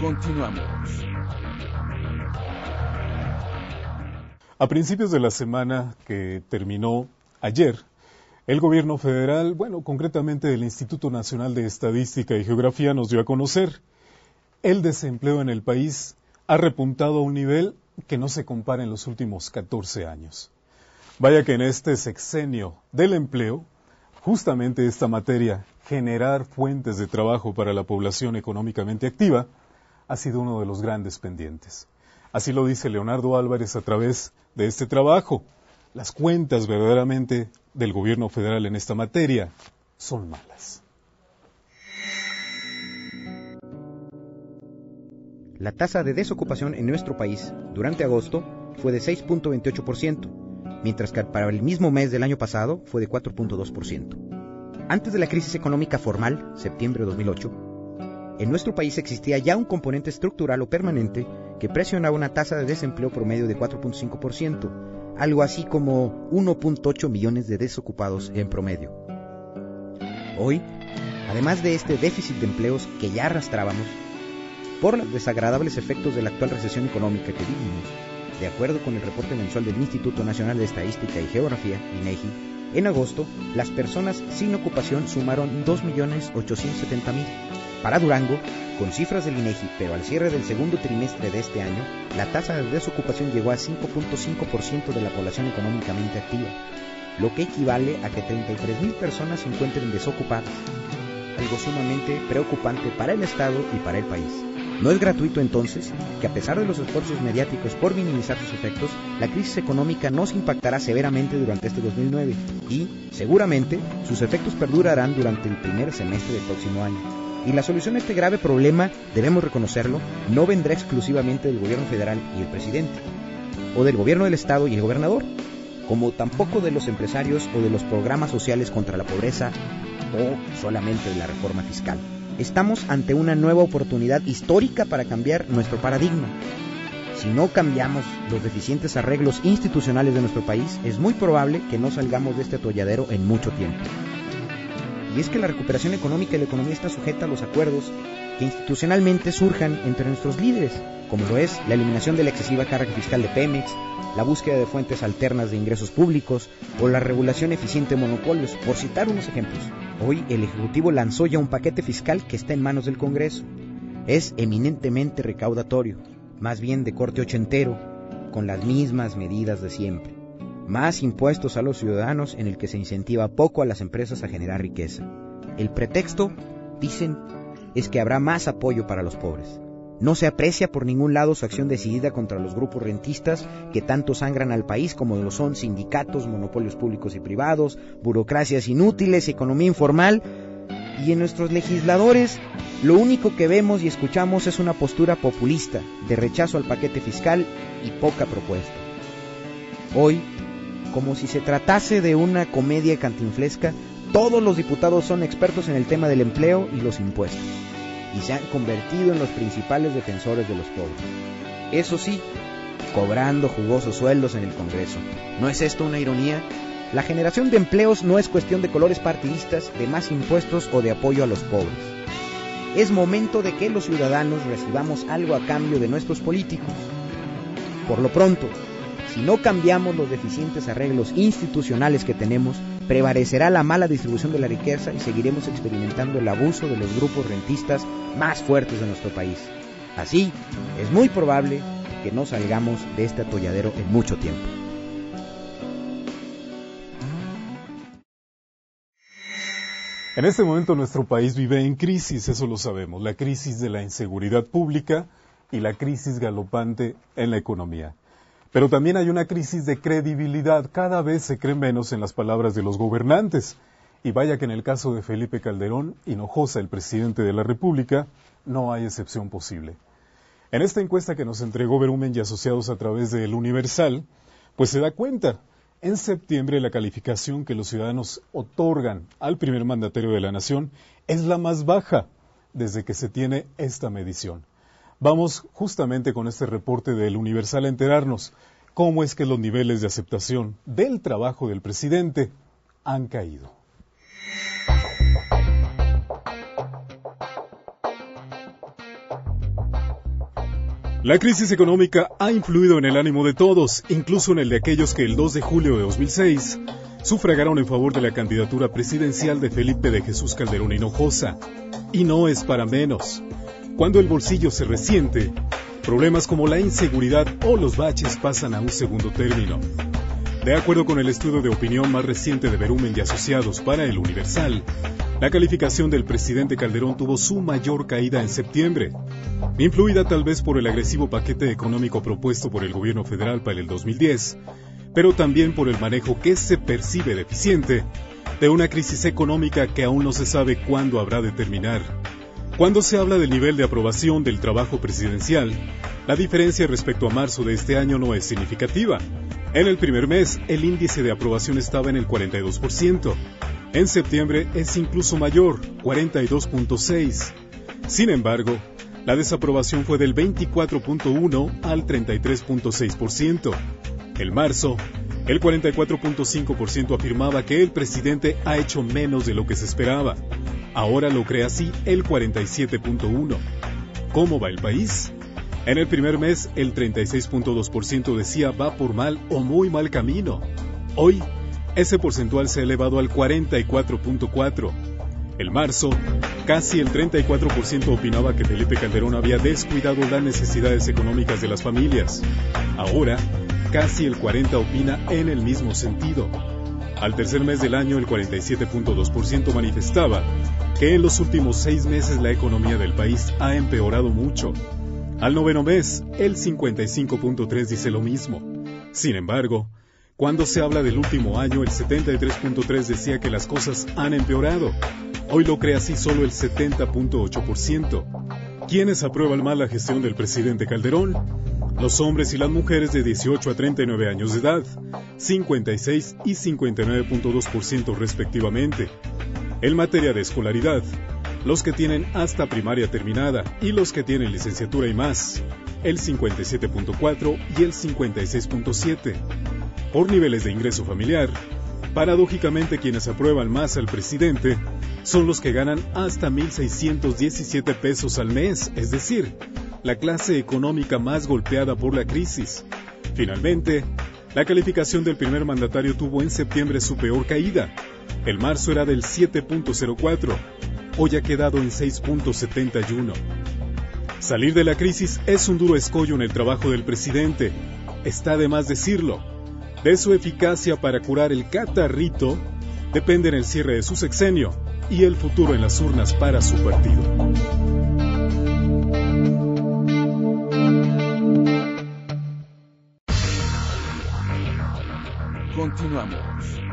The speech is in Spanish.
Continuamos. A principios de la semana que terminó ayer, el gobierno federal, concretamente el Instituto Nacional de Estadística y Geografía, nos dio a conocer el desempleo en el país ha repuntado a un nivel que no se compara en los últimos 14 años. Vaya que en este sexenio del empleo, justamente esta materia, generar fuentes de trabajo para la población económicamente activa, ha sido uno de los grandes pendientes. Así lo dice Leonardo Álvarez a través de este trabajo. Las cuentas verdaderamente del gobierno federal en esta materia son malas. La tasa de desocupación en nuestro país durante agosto fue de 6.28%, mientras que para el mismo mes del año pasado fue de 4.2%. Antes de la crisis económica formal, septiembre de 2008, en nuestro país existía ya un componente estructural o permanente que presionaba una tasa de desempleo promedio de 4.5%, algo así como 1.8 millones de desocupados en promedio. Hoy, además de este déficit de empleos que ya arrastrábamos, por los desagradables efectos de la actual recesión económica que vivimos, de acuerdo con el reporte mensual del Instituto Nacional de Estadística y Geografía, INEGI, en agosto, las personas sin ocupación sumaron 2.870.000. Para Durango, con cifras del INEGI, pero al cierre del segundo trimestre de este año, la tasa de desocupación llegó a 5.5% de la población económicamente activa, lo que equivale a que 33.000 personas se encuentren desocupadas, algo sumamente preocupante para el Estado y para el país. No es gratuito entonces que a pesar de los esfuerzos mediáticos por minimizar sus efectos, la crisis económica nos impactará severamente durante este 2009 y, seguramente, sus efectos perdurarán durante el primer semestre del próximo año. Y la solución a este grave problema, debemos reconocerlo, no vendrá exclusivamente del gobierno federal y el presidente, o del gobierno del Estado y el gobernador, como tampoco de los empresarios o de los programas sociales contra la pobreza o solamente de la reforma fiscal. Estamos ante una nueva oportunidad histórica para cambiar nuestro paradigma. Si no cambiamos los deficientes arreglos institucionales de nuestro país, es muy probable que no salgamos de este atolladero en mucho tiempo. Y es que la recuperación económica y la economía está sujeta a los acuerdos que institucionalmente surjan entre nuestros líderes, como lo es la eliminación de la excesiva carga fiscal de Pemex, la búsqueda de fuentes alternas de ingresos públicos o la regulación eficiente de monopolios, por citar unos ejemplos. Hoy el Ejecutivo lanzó ya un paquete fiscal que está en manos del Congreso. Es eminentemente recaudatorio, más bien de corte ochentero, con las mismas medidas de siempre. Más impuestos a los ciudadanos en el que se incentiva poco a las empresas a generar riqueza. El pretexto, dicen, es que habrá más apoyo para los pobres. No se aprecia por ningún lado su acción decidida contra los grupos rentistas que tanto sangran al país como lo son sindicatos, monopolios públicos y privados, burocracias inútiles, economía informal. Y en nuestros legisladores, lo único que vemos y escuchamos es una postura populista, de rechazo al paquete fiscal y poca propuesta. Hoy, como si se tratase de una comedia cantinflesca, todos los diputados son expertos en el tema del empleo y los impuestos, y se han convertido en los principales defensores de los pobres. Eso sí, cobrando jugosos sueldos en el Congreso. ¿No es esto una ironía? La generación de empleos no es cuestión de colores partidistas, de más impuestos o de apoyo a los pobres. Es momento de que los ciudadanos recibamos algo a cambio de nuestros políticos. Por lo pronto, si no cambiamos los deficientes arreglos institucionales que tenemos, prevalecerá la mala distribución de la riqueza y seguiremos experimentando el abuso de los grupos rentistas más fuertes de nuestro país. Así, es muy probable que no salgamos de este atolladero en mucho tiempo. En este momento nuestro país vive en crisis, eso lo sabemos, la crisis de la inseguridad pública y la crisis galopante en la economía. Pero también hay una crisis de credibilidad, cada vez se cree menos en las palabras de los gobernantes. Y vaya que en el caso de Felipe Calderón Hinojosa, el presidente de la República, no hay excepción posible. En esta encuesta que nos entregó Verumen y Asociados a través de El Universal, pues se da cuenta, en septiembre la calificación que los ciudadanos otorgan al primer mandatario de la nación es la más baja desde que se tiene esta medición. Vamos justamente con este reporte del Universal a enterarnos cómo es que los niveles de aceptación del trabajo del presidente han caído. La crisis económica ha influido en el ánimo de todos, incluso en el de aquellos que el 2 de julio de 2006 sufragaron en favor de la candidatura presidencial de Felipe de Jesús Calderón Hinojosa. Y no es para menos. Cuando el bolsillo se resiente, problemas como la inseguridad o los baches pasan a un segundo término. De acuerdo con el estudio de opinión más reciente de Verumen y Asociados para El Universal, la calificación del presidente Calderón tuvo su mayor caída en septiembre, influida tal vez por el agresivo paquete económico propuesto por el gobierno federal para el 2010, pero también por el manejo que se percibe deficiente de una crisis económica que aún no se sabe cuándo habrá de terminar. Cuando se habla del nivel de aprobación del trabajo presidencial, la diferencia respecto a marzo de este año no es significativa. En el primer mes, el índice de aprobación estaba en el 42%. En septiembre es incluso mayor, 42.6%. Sin embargo, la desaprobación fue del 24.1% al 33.6%. En marzo, el 44.5% afirmaba que el presidente ha hecho menos de lo que se esperaba. Ahora lo cree así el 47.1%. ¿Cómo va el país? En el primer mes, el 36.2% decía va por mal o muy mal camino. Hoy, ese porcentual se ha elevado al 44.4%. En marzo, casi el 34% opinaba que Felipe Calderón había descuidado las necesidades económicas de las familias. Ahora, casi el 40% opina en el mismo sentido. Al tercer mes del año, el 47.2% manifestaba que en los últimos 6 meses la economía del país ha empeorado mucho. Al noveno mes, el 55.3% dice lo mismo. Sin embargo, cuando se habla del último año, el 73.3% decía que las cosas han empeorado. Hoy lo cree así solo el 70.8%. ¿Quiénes aprueban mal la gestión del presidente Calderón? Los hombres y las mujeres de 18 a 39 años de edad, 56 y 59.2% respectivamente. En materia de escolaridad, los que tienen hasta primaria terminada y los que tienen licenciatura y más, el 57.4% y el 56.7%. Por niveles de ingreso familiar, paradójicamente quienes aprueban más al presidente son los que ganan hasta 1,617 pesos al mes, es decir, la clase económica más golpeada por la crisis. Finalmente, la calificación del primer mandatario tuvo en septiembre su peor caída. El marzo era del 7.04, hoy ha quedado en 6.71. Salir de la crisis es un duro escollo en el trabajo del presidente. Está de más decirlo. De su eficacia para curar el catarrito dependen el cierre de su sexenio y el futuro en las urnas para su partido. Continuamos.